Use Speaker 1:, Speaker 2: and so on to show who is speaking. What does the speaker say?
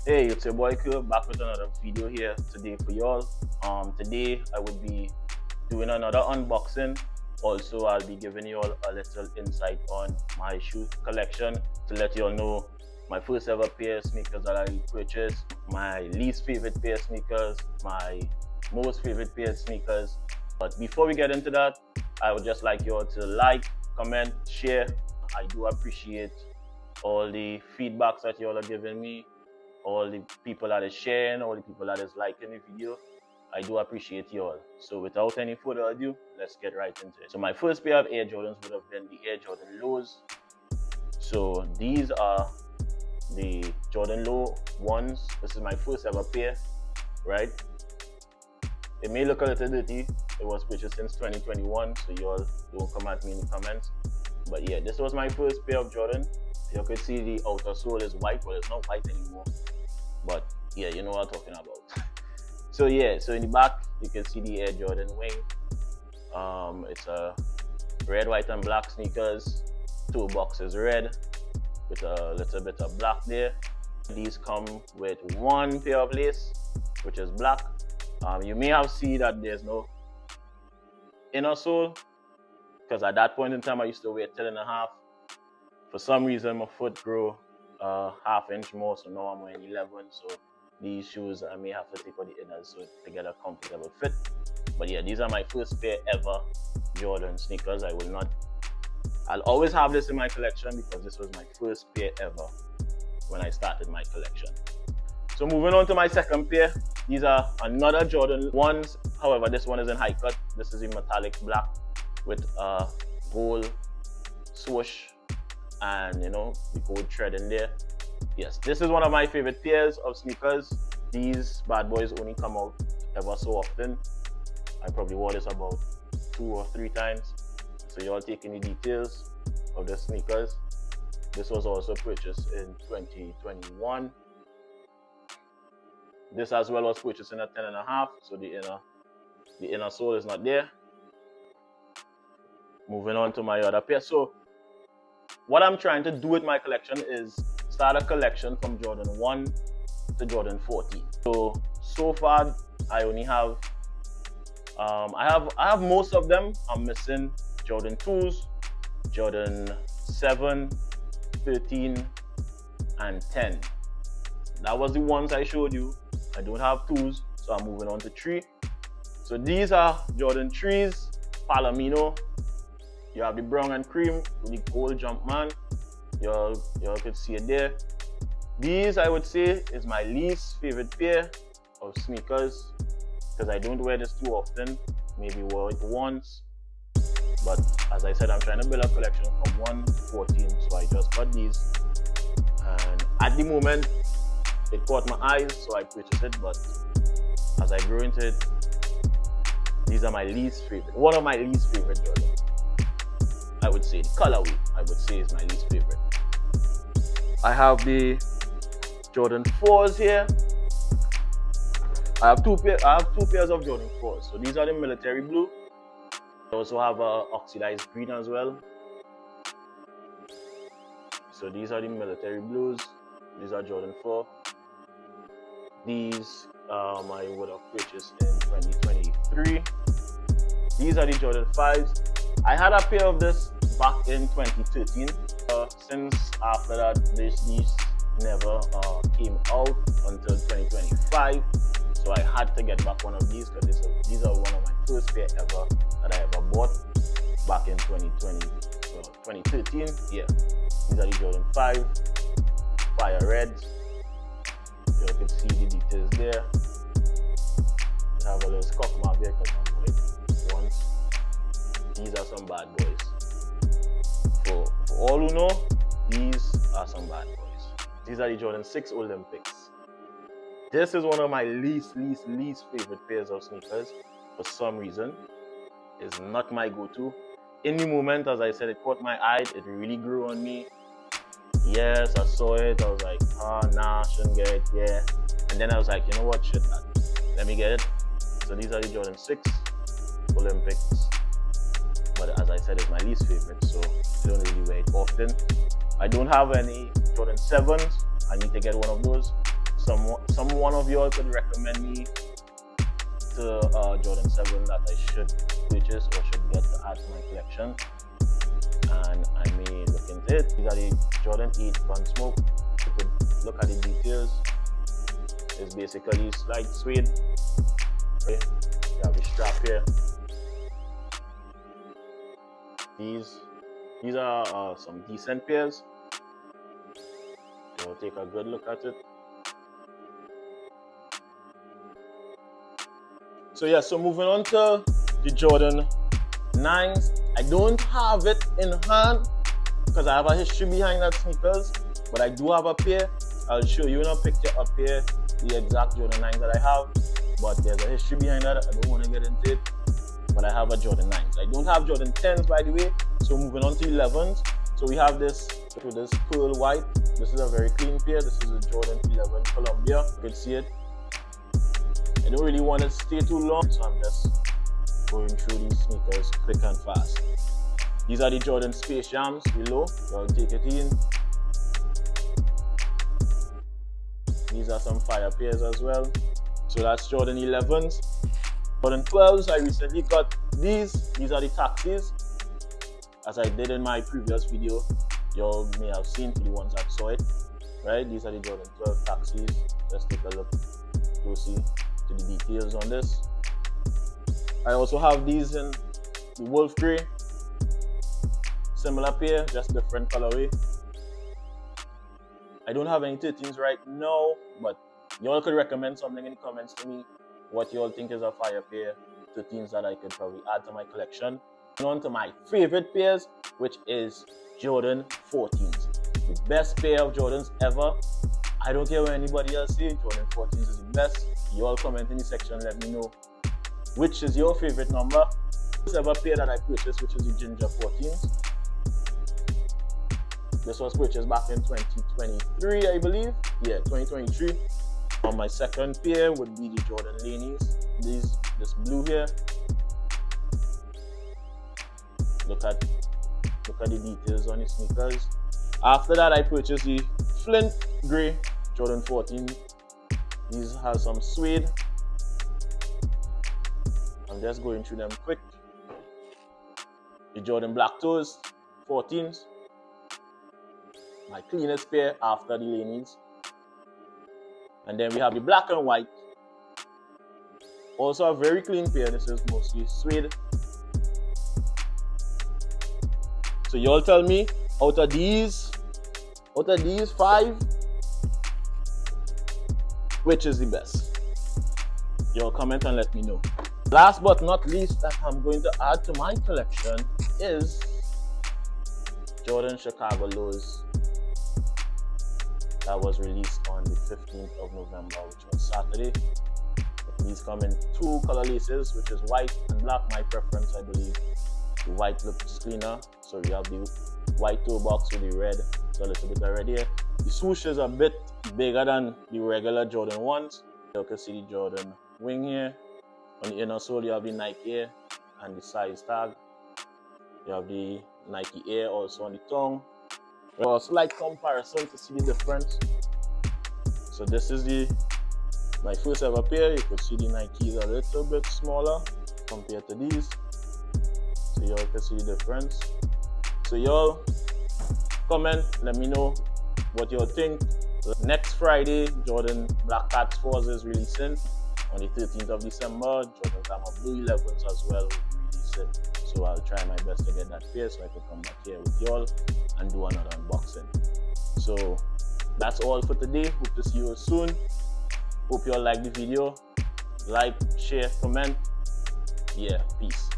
Speaker 1: Hey, it's your boy Q back with another video here today for y'all. Today I would be doing another unboxing. Also, I'll be giving y'all a little insight on my shoe collection to let y'all know my first ever pair of sneakers that I purchased, my least favorite pair of sneakers, my most favorite pair of sneakers. But before we get into that, I would just like y'all to like, comment, share. I do appreciate all the feedbacks that y'all are giving me, all the people that is sharing, all the people that is liking the video. I do appreciate y'all. So without any further ado, let's get right into it. So my first pair of Air Jordans would have been the Air Jordan Lows. So these are the Jordan Low ones. This is my first ever pair, right? It may look a little dirty. It was purchased since 2021, so y'all don't come at me in the comments. But yeah, this was my first pair of Jordan. You could see the outer sole is white. Well, it's not white anymore. But yeah, you know what I'm talking about. So yeah, so in the back, you can see the Air Jordan wing. It's a red, white, and black sneakers. Toe box is red with a little bit of black there. These come with one pair of lace, which is black. You may have seen that there's no inner sole, because at that point in time, I used to wear 10.5. For some reason, my foot grew ½ inch more, so now I'm wearing 11. So these shoes, I may have to take out the inners so to get a comfortable fit. But yeah, these are my first pair ever Jordan sneakers. I'll always have this in my collection because this was my first pair ever when I started my collection. So moving on to my second pair, these are another Jordan ones. However, this one is in high cut. This is in metallic black with a gold swoosh and the gold thread in there. Yes, this is one of my favorite pairs of sneakers. These bad boys only come out ever so often. I probably wore this about 2 or 3 times. So y'all taking the details of the sneakers. This was also purchased in 2021. This as well was purchased in a 10.5, so the inner sole is not there. Moving on to my other pair. So what I'm trying to do with my collection is start a collection from Jordan 1 to Jordan 14. So far I only have I have most of them. I'm missing Jordan 2s, Jordan 7, 13, and 10. That was the ones I showed you. I don't have 2s, so I'm moving on to 3. So these are Jordan 3s, Palomino. You have the brown and cream with the gold Jumpman. Y'all could see it there. These, I would say, is my least favorite pair of sneakers because I don't wear this too often. Maybe wear it once. But as I said, I'm trying to build a collection from 1 to 14, so I just got these. And at the moment, it caught my eyes, so I purchased it. But as I grew into it, these are my least favorite. One of my least favorite Jordan. I would say the colorway, I would say, is my least favorite. I have the Jordan 4s here. I have two pairs of Jordan 4s. So these are the military blue. I also have a oxidized green as well. So these are the military blues. These are Jordan 4. These I would have purchased in 2023. These are the Jordan 5s. I had a pair of this back in 2013. Since after that, these never came out until 2025. So I had to get back one of these because these are one of my first pair ever that I ever bought back in 2013. Yeah, these are the Jordan 5 fire reds. You can see the details there. I have a little scuff mark there because I bought it once. These are some bad boys. For all who know, these are some bad boys. These are the Jordan 6 Olympics. This is one of my least favorite pairs of sneakers for some reason. It's not my go-to. In the moment, as I said, it caught my eye. It really grew on me. Yes, I saw it. I was like, nah, shouldn't get it. Yeah. And then I was like, you know what? Shit, man. Let me get it. So these are the Jordan 6 Olympics. But as I said, it's my least favorite, so I don't really wear it often. I don't have any Jordan 7s. I need to get one of those. someone of y'all could recommend me to Jordan 7 that I should purchase or should get to add to my collection, and I may look into it. These are the Jordan 8 Gunsmoke. You could look at the details. It's basically slight suede. Okay. You have the strap here. These are some decent pairs. So take a good look at it. So yeah, so moving on to the Jordan 9s. I don't have it in hand because I have a history behind that sneakers, but I do have a pair. I'll show you in a picture up here the exact Jordan 9s that I have, but there's a history behind that. I don't want to get into it, but I have a Jordan 9s. I don't have Jordan 10s, by the way. So moving on to 11s. So we have this with this pearl white. This is a very clean pair. This is a Jordan 11 Columbia. You can see it. I don't really want to stay too long, so I'm just going through these sneakers quick and fast. These are the Jordan Space Jams below. I'll take it in. These are some fire pairs as well. So that's Jordan 11s. Jordan 12s, I recently got these. These are the taxis. As I did in my previous video, y'all may have seen for the ones that saw it. Right? These are the Jordan 12 taxis. Let's take a look closely to the details on this. I also have these in the wolf gray. Similar pair, just different colorway. I don't have any 13s right now, but y'all could recommend something in the comments to me. What y'all think is a fire pair, 13s that I could probably add to my collection. On to my favorite pairs, which is Jordan 14s. The best pair of Jordans ever. I don't care what anybody else says, Jordan 14s is the best. You all comment in the section, let me know which is your favorite number. This ever pair that I purchased, which is the Ginger 14s. This was purchased back in 2023, I believe. Yeah, 2023. My second pair would be the Jordan Laneys. This blue here. Look at the details on the sneakers. After that, I purchased the Flint Gray Jordan 14. These have some suede. I'm just going through them quick. The Jordan Black Toes 14s. My cleanest pair after the Laneys. And then we have the black and white. Also a very clean pair. This is mostly suede. So y'all tell me, out of these 5, which is the best? Y'all comment and let me know. Last but not least that I'm going to add to my collection is Jordan Chicago Lows. That was released on the 15th of November, which was Saturday. These come in 2 color laces, which is white and black. My preference, I believe. The white looks cleaner, so we have the white toe box with the red. So a little bit of red here. The swoosh is a bit bigger than the regular Jordan ones. You can see the Jordan wing here. On the inner sole, you have the Nike Air and the size tag. You have the Nike Air also on the tongue. A slight comparison to see the difference. So this is my first ever pair. You could see the Nikes a little bit smaller compared to these. So y'all can see the difference. So y'all comment, let me know what y'all think. Next Friday, Jordan Black Cats 4s is releasing on the 13th of December. Jordan Glamour Blue 11s as well will be releasing. So I'll try my best to get that pair so I can come back here with y'all and do another unboxing. So that's all for today. Hope to see you soon. Hope y'all like the video. Like, share, comment. Yeah, peace.